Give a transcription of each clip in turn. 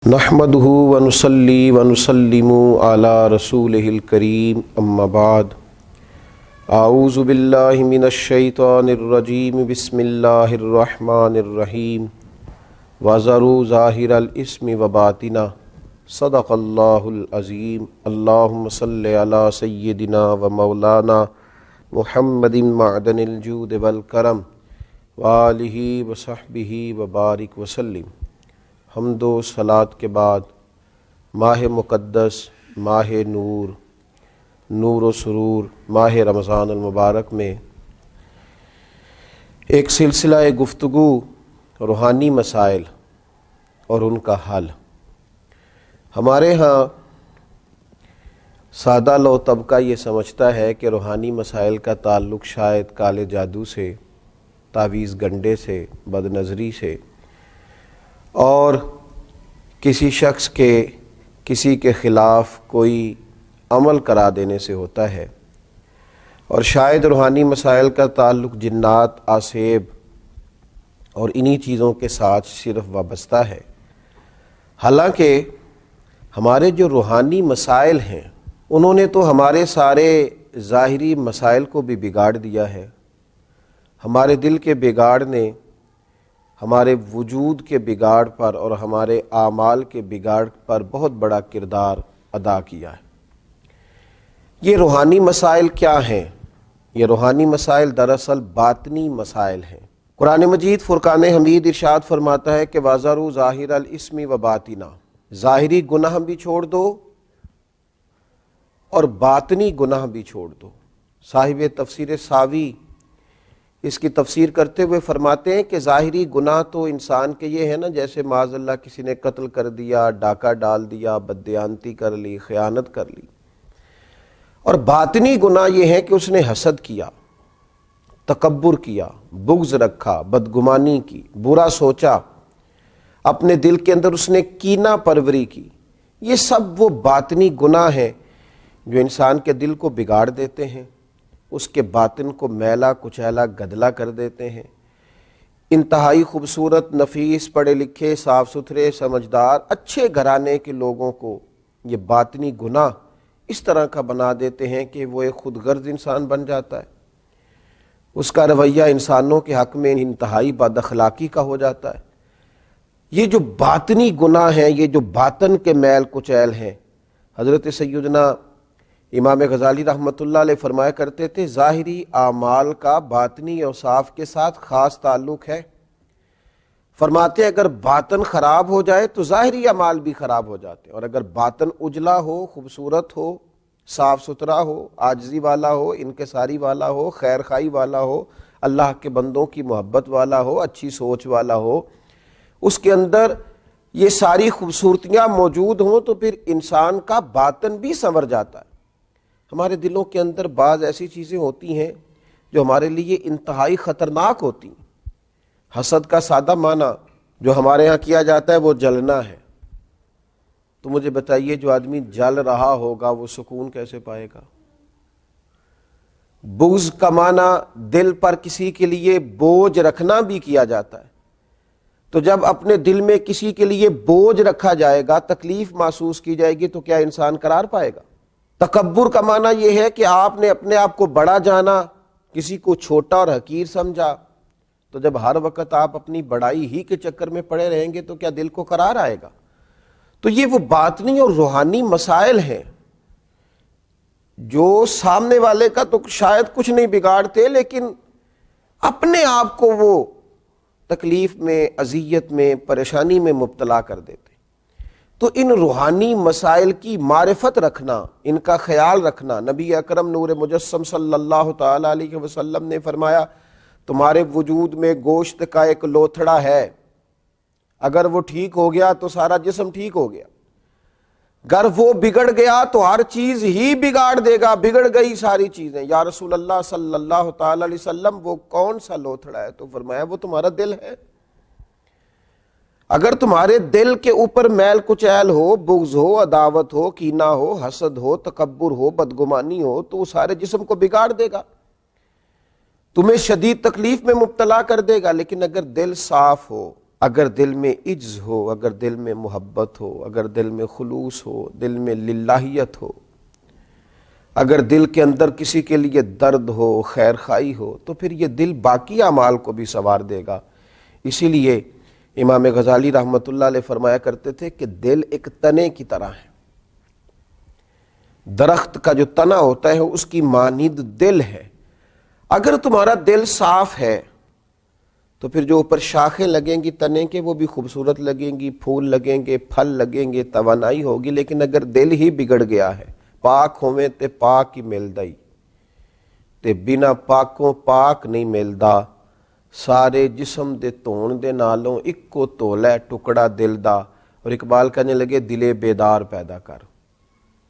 نحمدہ ونصلی ونسلم علی رسولہ الکریم اما بعد اعوذ باللہ من الشیطان الرجیم بسم اللہ الرحمن الرحیم وذروا ظاہر الاسم وباطنہ صدق اللہ العظیم اللہم صلی علی سیدنا و مولانا محمد معدن الجود والکرم وآلہ وصحبہ وبارک وسلم۔ حمد و صلات کے بعد ماہ مقدس، ماہ نور، نور و سرور، ماہ رمضان المبارک میں ایک سلسلہ گفتگو روحانی مسائل اور ان کا حل۔ ہمارے ہاں سادہ لو طبقہ یہ سمجھتا ہے کہ روحانی مسائل کا تعلق شاید کالے جادو سے، تعویذ گنڈے سے، بد نظری سے اور کسی شخص کے کسی کے خلاف کوئی عمل کرا دینے سے ہوتا ہے، اور شاید روحانی مسائل کا تعلق جنات، آسیب اور انہی چیزوں کے ساتھ صرف وابستہ ہے۔ حالانکہ ہمارے جو روحانی مسائل ہیں انہوں نے تو ہمارے سارے ظاہری مسائل کو بھی بگاڑ دیا ہے۔ ہمارے دل کے بگاڑ نے ہمارے وجود کے بگاڑ پر اور ہمارے اعمال کے بگاڑ پر بہت بڑا کردار ادا کیا ہے۔ یہ روحانی مسائل کیا ہیں؟ یہ روحانی مسائل دراصل باطنی مسائل ہیں۔ قرآن مجید فرقان حمید ارشاد فرماتا ہے کہ وَذَرُوا ظَاهِرَ الْإِثْمِ وَبَاطِنَهُ، ظاہری گناہ بھی چھوڑ دو اور باطنی گناہ بھی چھوڑ دو۔ صاحب تفسیر ساوی اس کی تفسیر کرتے ہوئے فرماتے ہیں کہ ظاہری گناہ تو انسان کے یہ ہے نا، جیسے معاذ اللہ کسی نے قتل کر دیا، ڈاکہ ڈال دیا، بددیانتی کر لی، خیانت کر لی، اور باطنی گناہ یہ ہے کہ اس نے حسد کیا، تکبر کیا، بغض رکھا، بدگمانی کی، برا سوچا، اپنے دل کے اندر اس نے کینہ پروری کی۔ یہ سب وہ باطنی گناہ ہیں جو انسان کے دل کو بگاڑ دیتے ہیں، اس کے باطن کو میلا کچیلا گدلا کر دیتے ہیں۔ انتہائی خوبصورت، نفیس، پڑھے لکھے، صاف ستھرے، سمجھدار، اچھے گھرانے کے لوگوں کو یہ باطنی گناہ اس طرح کا بنا دیتے ہیں کہ وہ ایک خود غرض انسان بن جاتا ہے۔ اس کا رویہ انسانوں کے حق میں انتہائی بد اخلاقی کا ہو جاتا ہے۔ یہ جو باطنی گناہ ہیں، یہ جو باطن کے میل کچیل ہیں، حضرت سیدنا امام غزالی رحمۃ اللہ علیہ فرمایا کرتے تھے ظاہری اعمال کا باطنی اوصاف کے ساتھ خاص تعلق ہے۔ فرماتے ہیں اگر باطن خراب ہو جائے تو ظاہری اعمال بھی خراب ہو جاتے ہیں، اور اگر باطن اجلا ہو، خوبصورت ہو، صاف ستھرا ہو، عاجزی والا ہو، انکساری والا ہو، خیر خواہی والا ہو، اللہ کے بندوں کی محبت والا ہو، اچھی سوچ والا ہو، اس کے اندر یہ ساری خوبصورتیاں موجود ہوں تو پھر انسان کا باطن بھی سنور جاتا ہے۔ ہمارے دلوں کے اندر بعض ایسی چیزیں ہوتی ہیں جو ہمارے لیے انتہائی خطرناک ہوتی ہیں۔ حسد کا سادہ معنی جو ہمارے ہاں کیا جاتا ہے وہ جلنا ہے۔ تو مجھے بتائیے جو آدمی جل رہا ہوگا وہ سکون کیسے پائے گا؟ بغض کا معنی دل پر کسی کے لیے بوجھ رکھنا بھی کیا جاتا ہے۔ تو جب اپنے دل میں کسی کے لیے بوجھ رکھا جائے گا، تکلیف محسوس کی جائے گی، تو کیا انسان قرار پائے گا؟ تکبر کا معنی یہ ہے کہ آپ نے اپنے آپ کو بڑا جانا، کسی کو چھوٹا اور حقیر سمجھا، تو جب ہر وقت آپ اپنی بڑائی ہی کے چکر میں پڑے رہیں گے تو کیا دل کو قرار آئے گا؟ تو یہ وہ باطنی اور روحانی مسائل ہیں جو سامنے والے کا تو شاید کچھ نہیں بگاڑتے، لیکن اپنے آپ کو وہ تکلیف میں، اذیت میں، پریشانی میں مبتلا کر دیتے۔ تو ان روحانی مسائل کی معرفت رکھنا، ان کا خیال رکھنا، نبی اکرم نور مجسم صلی اللہ تعالی علیہ وسلم نے فرمایا تمہارے وجود میں گوشت کا ایک لوتھڑا ہے، اگر وہ ٹھیک ہو گیا تو سارا جسم ٹھیک ہو گیا، اگر وہ بگڑ گیا تو ہر چیز ہی بگاڑ دے گا، بگڑ گئی ساری چیزیں۔ یا رسول اللہ صلی اللہ تعالی علیہ وسلم وہ کون سا لوتھڑا ہے؟ تو فرمایا وہ تمہارا دل ہے۔ اگر تمہارے دل کے اوپر میل کچیل ہو، بغض ہو، عداوت ہو، کینہ ہو، حسد ہو، تکبر ہو، بدگمانی ہو، تو وہ سارے جسم کو بگاڑ دے گا، تمہیں شدید تکلیف میں مبتلا کر دے گا۔ لیکن اگر دل صاف ہو، اگر دل میں عجز ہو، اگر دل میں محبت ہو، اگر دل میں خلوص ہو، دل میں للہیت ہو، اگر دل کے اندر کسی کے لیے درد ہو، خیر خواہی ہو، تو پھر یہ دل باقی اعمال کو بھی سنوار دے گا۔ اسی لیے امام غزالی رحمۃ اللہ علیہ فرمایا کرتے تھے کہ دل ایک تنے کی طرح ہے، درخت کا جو تنا ہوتا ہے اس کی مانند دل ہے۔ اگر تمہارا دل صاف ہے تو پھر جو اوپر شاخیں لگیں گی تنے کے وہ بھی خوبصورت لگیں گی، پھول لگیں گے، پھل لگیں گے، توانائی ہوگی۔ لیکن اگر دل ہی بگڑ گیا ہے، پاک ہوویں تے پاک ہی ملدا ہی تے بنا پاکوں پاک نہیں ملدا، سارے جسم دے دھون دے نالوں اکو تولا ہے ٹکڑا دل دا۔ اور اقبال کہنے لگے دلے بیدار پیدا کر،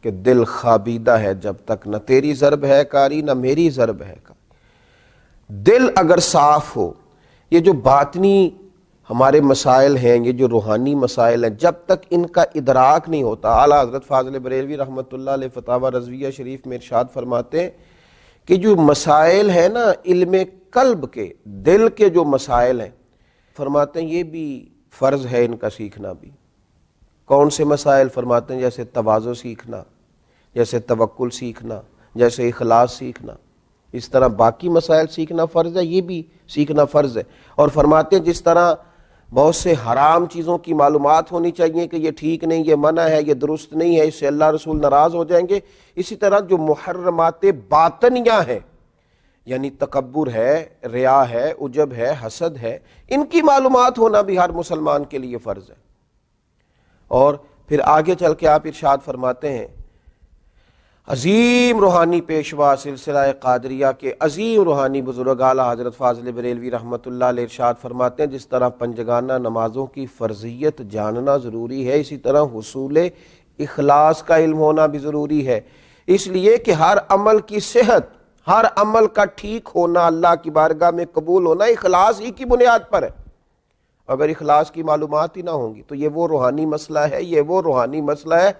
کہ دل خوابیدہ ہے جب تک، نہ تیری ضرب ہے کاری نہ میری ضرب ہے کاری۔ دل اگر صاف ہو، یہ جو باطنی ہمارے مسائل ہیں، یہ جو روحانی مسائل ہیں، جب تک ان کا ادراک نہیں ہوتا، اعلیٰ حضرت فاضل بریلوی رحمۃ اللہ علیہ فتاوی رضویہ شریف میں ارشاد فرماتے ہیں کہ جو مسائل ہیں نا علم قلب کے، دل کے جو مسائل ہیں، فرماتے ہیں یہ بھی فرض ہے ان کا سیکھنا بھی۔ کون سے مسائل؟ فرماتے ہیں جیسے تواضع سیکھنا، جیسے توکل سیکھنا، جیسے اخلاص سیکھنا، اس طرح باقی مسائل سیکھنا فرض ہے، یہ بھی سیکھنا فرض ہے۔ اور فرماتے ہیں جس طرح بہت سے حرام چیزوں کی معلومات ہونی چاہیے کہ یہ ٹھیک نہیں، یہ منع ہے، یہ درست نہیں ہے، اس سے اللہ رسول ناراض ہو جائیں گے، اسی طرح جو محرمات باطنیہ ہیں، یعنی تکبر ہے، ریا ہے، عجب ہے، حسد ہے، ان کی معلومات ہونا بھی ہر مسلمان کے لیے فرض ہے۔ اور پھر آگے چل کے آپ ارشاد فرماتے ہیں عظیم روحانی پیشوا سلسلہ قادریہ کے عظیم روحانی بزرگ اعلیٰ حضرت فاضل بریلوی رحمۃ اللہ علیہ ارشاد فرماتے ہیں جس طرح پنجگانہ نمازوں کی فرضیت جاننا ضروری ہے، اسی طرح حصول اخلاص کا علم ہونا بھی ضروری ہے، اس لیے کہ ہر عمل کی صحت، ہر عمل کا ٹھیک ہونا، اللہ کی بارگاہ میں قبول ہونا اخلاص ہی کی بنیاد پر ہے۔ اگر اخلاص کی معلومات ہی نہ ہوں گی تو یہ وہ روحانی مسئلہ ہے، یہ وہ روحانی مسئلہ ہے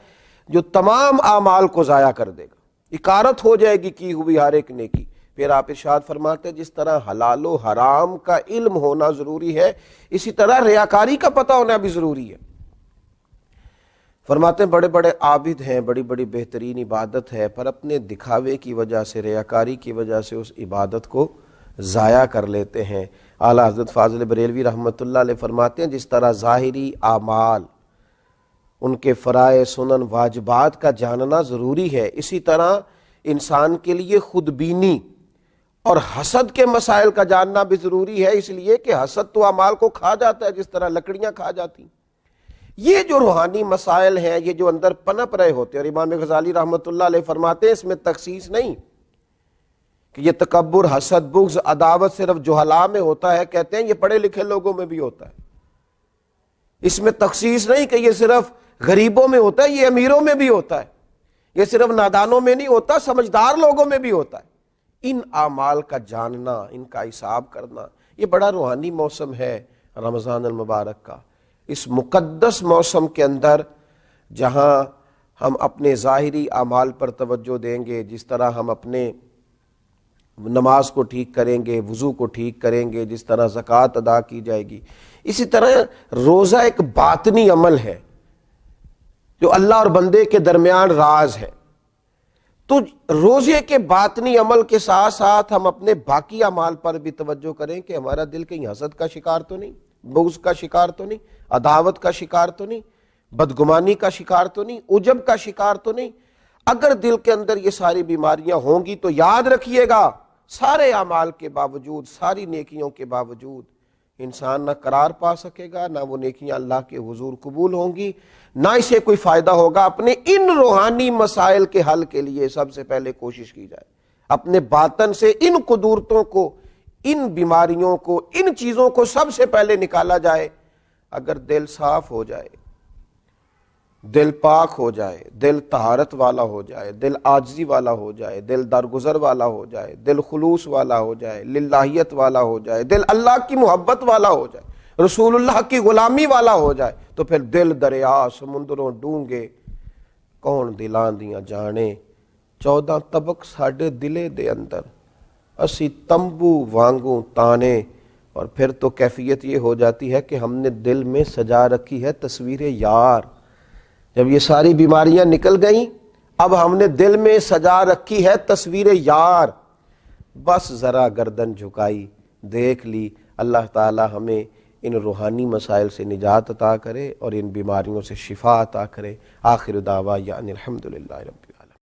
جو تمام اعمال کو ضائع کر دے گا، اکارت ہو جائے گی کی ہوئی ہر ایک نیکی۔ پھر آپ ارشاد فرماتے ہیں جس طرح حلال و حرام کا علم ہونا ضروری ہے، اسی طرح ریاکاری کا پتہ ہونا بھی ضروری ہے۔ فرماتے ہیں بڑے بڑے عابد ہیں، بڑی بڑی بہترین عبادت ہے، پر اپنے دکھاوے کی وجہ سے، ریاکاری کی وجہ سے اس عبادت کو ضائع کر لیتے ہیں۔ اعلیٰ حضرت فاضل بریلوی رحمۃ اللہ علیہ فرماتے ہیں جس طرح ظاہری اعمال، ان کے فرائض، سنن، واجبات کا جاننا ضروری ہے، اسی طرح انسان کے لیے خود بینی اور حسد کے مسائل کا جاننا بھی ضروری ہے، اس لیے کہ حسد تو اعمال کو کھا جاتا ہے جس طرح لکڑیاں کھا جاتی۔ یہ جو روحانی مسائل ہیں، یہ جو اندر پنپ رہے ہوتے ہیں، اور امام غزالی رحمۃ اللہ علیہ فرماتے ہیں اس میں تخصیص نہیں کہ یہ تکبر، حسد، بغض، عداوت صرف جہلاء میں ہوتا ہے، کہتے ہیں یہ پڑھے لکھے لوگوں میں بھی ہوتا ہے۔ اس میں تخصیص نہیں کہ یہ صرف غریبوں میں ہوتا ہے، یہ امیروں میں بھی ہوتا ہے، یہ صرف نادانوں میں نہیں ہوتا، سمجھدار لوگوں میں بھی ہوتا ہے۔ ان اعمال کا جاننا، ان کا حساب کرنا، یہ بڑا روحانی موسم ہے رمضان المبارک کا۔ اس مقدس موسم کے اندر جہاں ہم اپنے ظاہری اعمال پر توجہ دیں گے، جس طرح ہم اپنے نماز کو ٹھیک کریں گے، وضو کو ٹھیک کریں گے، جس طرح زکوٰۃ ادا کی جائے گی، اسی طرح روزہ ایک باطنی عمل ہے جو اللہ اور بندے کے درمیان راز ہے۔ تو روزے کے باطنی عمل کے ساتھ ساتھ ہم اپنے باقی اعمال پر بھی توجہ کریں کہ ہمارا دل کہیں حسد کا شکار تو نہیں، بغض کا شکار تو نہیں، عداوت کا شکار تو نہیں، بدگمانی کا شکار تو نہیں، عجب کا شکار تو نہیں۔ اگر دل کے اندر یہ ساری بیماریاں ہوں گی تو یاد رکھیے گا سارے اعمال کے باوجود، ساری نیکیوں کے باوجود انسان نہ قرار پا سکے گا، نہ وہ نیکیاں اللہ کے حضور قبول ہوں گی، نہ اسے کوئی فائدہ ہوگا۔ اپنے ان روحانی مسائل کے حل کے لیے سب سے پہلے کوشش کی جائے، اپنے باطن سے ان قدورتوں کو، ان بیماریوں کو، ان چیزوں کو سب سے پہلے نکالا جائے۔ اگر دل صاف ہو جائے، دل پاک ہو جائے، دل طہارت والا ہو جائے، دل عاجزی والا ہو جائے، دل درگزر والا ہو جائے، دل خلوص والا ہو جائے، للہیت والا ہو جائے، دل اللہ کی محبت والا ہو جائے، رسول اللہ کی غلامی والا ہو جائے، تو پھر دل دریا سمندروں ڈونگے کون دلاں دیاں جانے، 14 طبق ساڈے دلے دے اندر، اسی تمبو وانگوں تانے، اور پھر تو کیفیت یہ ہو جاتی ہے کہ ہم نے دل میں سجا رکھی ہے تصویر یار. جب یہ ساری بیماریاں نکل گئیں اب ہم نے دل میں سجا رکھی ہے تصویر یار. بس ذرا گردن جھکائی دیکھ لی. اللہ تعالی ہمیں ان روحانی مسائل سے نجات عطا کرے اور ان بیماریوں سے شفا عطا کرے. آخر دعوانا الحمدللہ رب